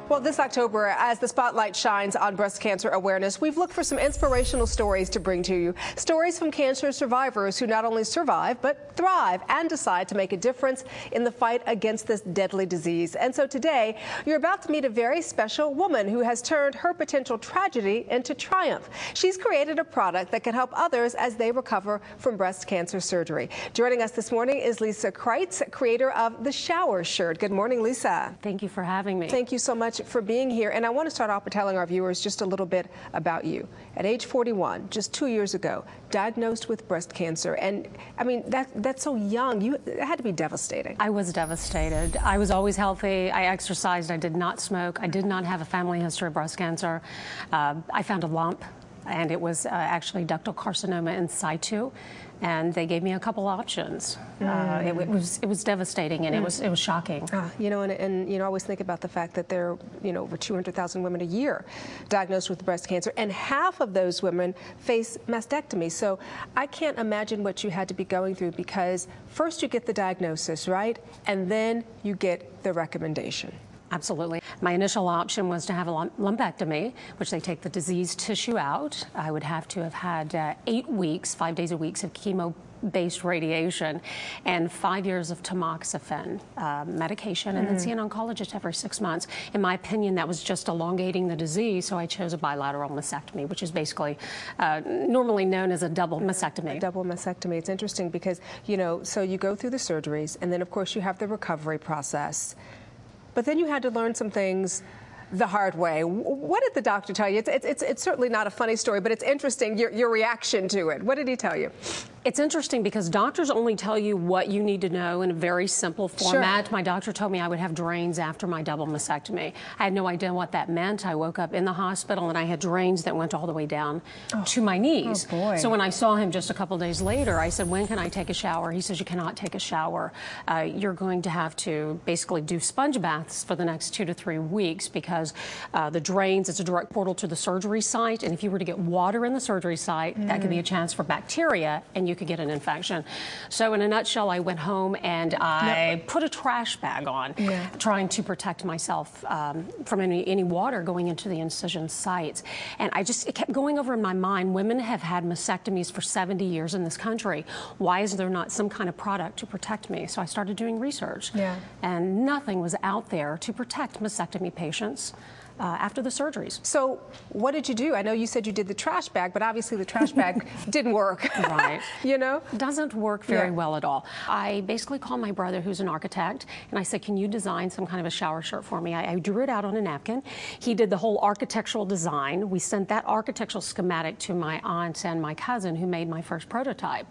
Well, this October, as the spotlight shines on breast cancer awareness, we've looked for some inspirational stories to bring to you. Stories from cancer survivors who not only survive, but thrive and decide to make a difference in the fight against this deadly disease. And so today, you're about to meet a very special woman who has turned her potential tragedy into triumph. She's created a product that can help others as they recover from breast cancer surgery. Joining us this morning is Lisa Kreitz, creator of the shower shirt. Good morning, Lisa. Thank you for having me. Thank you so much for being here. And I want to start off by telling our viewers just a little bit about you. At age 41, just 2 years ago, diagnosed with breast cancer. And I mean, that's so young. It had to be devastating. I was devastated. I was always healthy. I exercised. I did not smoke. I did not have a family history of breast cancer. I found a lump, and it was actually ductal carcinoma in situ. And they gave me a couple options. It was devastating, and it was shocking. You know, and you know, I always think about the fact that there are, you know, over 200,000 women a year diagnosed with breast cancer, and half of those women face mastectomy. So I can't imagine what you had to be going through, because first you get the diagnosis, right, and then you get the recommendation. Absolutely. My initial option was to have a lumpectomy, which they take the diseased tissue out. I would have to have had 8 weeks, 5 days a week of chemo-based radiation and 5 years of tamoxifen medication, and then see an oncologist every 6 months. In my opinion, that was just elongating the disease, so I chose a bilateral mastectomy, which is basically normally known as a double mastectomy. A double mastectomy. It's interesting because, you know, so you go through the surgeries, and then, of course, you have the recovery process. But then you had to learn some things the hard way. What did the doctor tell you? It's certainly not a funny story, but it's interesting, your reaction to it. What did he tell you? It's interesting because doctors only tell you what you need to know in a very simple format. Sure. My doctor told me I would have drains after my double mastectomy. I had no idea what that meant. I woke up in the hospital and I had drains that went all the way down to my knees. Oh boy. So when I saw him just a couple days later, I said, when can I take a shower? He says, you cannot take a shower. You're going to have to basically do sponge baths for the next 2 to 3 weeks, because the drains, it's a direct portal to the surgery site, and if you were to get water in the surgery site, that could be a chance for bacteria, and you could get an infection. So in a nutshell, I went home and I put a trash bag on, trying to protect myself from any water going into the incision sites. And it kept going over in my mind, women have had mastectomies for 70 years in this country. Why is there not some kind of product to protect me? So I started doing research, and nothing was out there to protect mastectomy patients after the surgeries. So what did you do? I know you said you did the trash bag, but obviously the trash bag didn't work. Right. You know? Doesn't work very well at all. I basically called my brother, who's an architect, and I said, can you design some kind of a shower shirt for me? I drew it out on a napkin. He did the whole architectural design. We sent that architectural schematic to my aunt and my cousin, who made my first prototype.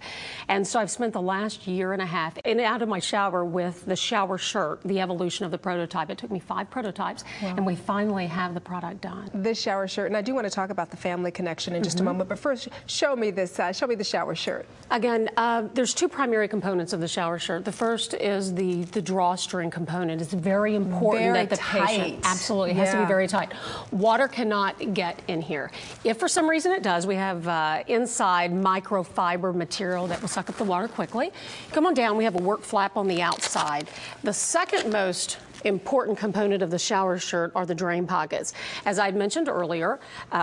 And so I've spent the last year and a half in and out of my shower with the shower shirt, the evolution of the prototype. It took me 5 prototypes, and we finally have the product done. This shower shirt, and I do want to talk about the family connection in just a moment, but first show me this, show me the shower shirt. Again, there's 2 primary components of the shower shirt. The first is the drawstring component. It's very important that the patient, absolutely, it has to be very tight. Water cannot get in here. If for some reason it does, we have inside microfiber material that will suck up the water quickly. Come on down, we have a work flap on the outside. The second most important component of the shower shirt are the drain pockets. As I'd mentioned earlier,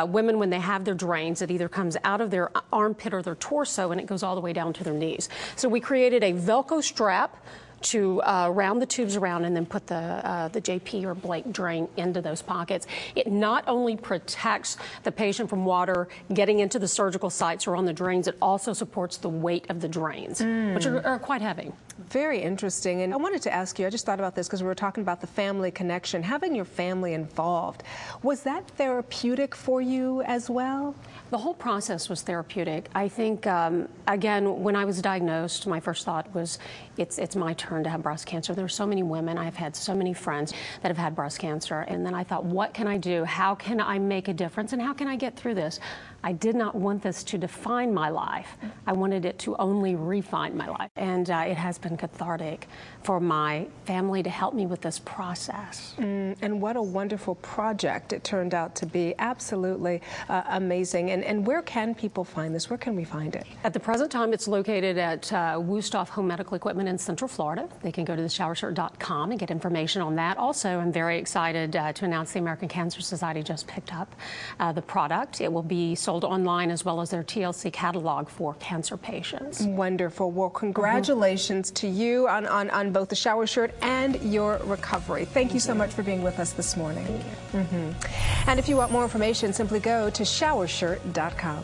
women, when they have their drains, it either comes out of their armpit or their torso, and it goes all the way down to their knees. So we created a Velcro strap to round the tubes around and then put the JP or Blake drain into those pockets. It not only protects the patient from water getting into the surgical sites or on the drains, it also supports the weight of the drains, which are quite heavy. Very interesting. And I wanted to ask you, I just thought about this because we were talking about the family connection, having your family involved. Was that therapeutic for you as well? The whole process was therapeutic. I think, again, when I was diagnosed, my first thought was, it's my turn to have breast cancer. There are so many women. I've had so many friends that have had breast cancer. And then I thought, what can I do? How can I make a difference? And how can I get through this? I did not want this to define my life. I wanted it to only refine my life. And it has been cathartic for my family to help me with this process. And what a wonderful project it turned out to be. Absolutely amazing. And where can people find this? Where can we find it? At the present time, it's located at Wusthof Home Medical Equipment in Central Florida. They can go to theshowershirt.com and get information on that. Also, I'm very excited to announce the American Cancer Society just picked up the product. It will be sold online as well as their TLC catalog for cancer patients. Wonderful. Well, congratulations to you on both the shower shirt and your recovery. Thank you so much for being with us this morning. Thank you. And if you want more information, simply go to showershirt.com.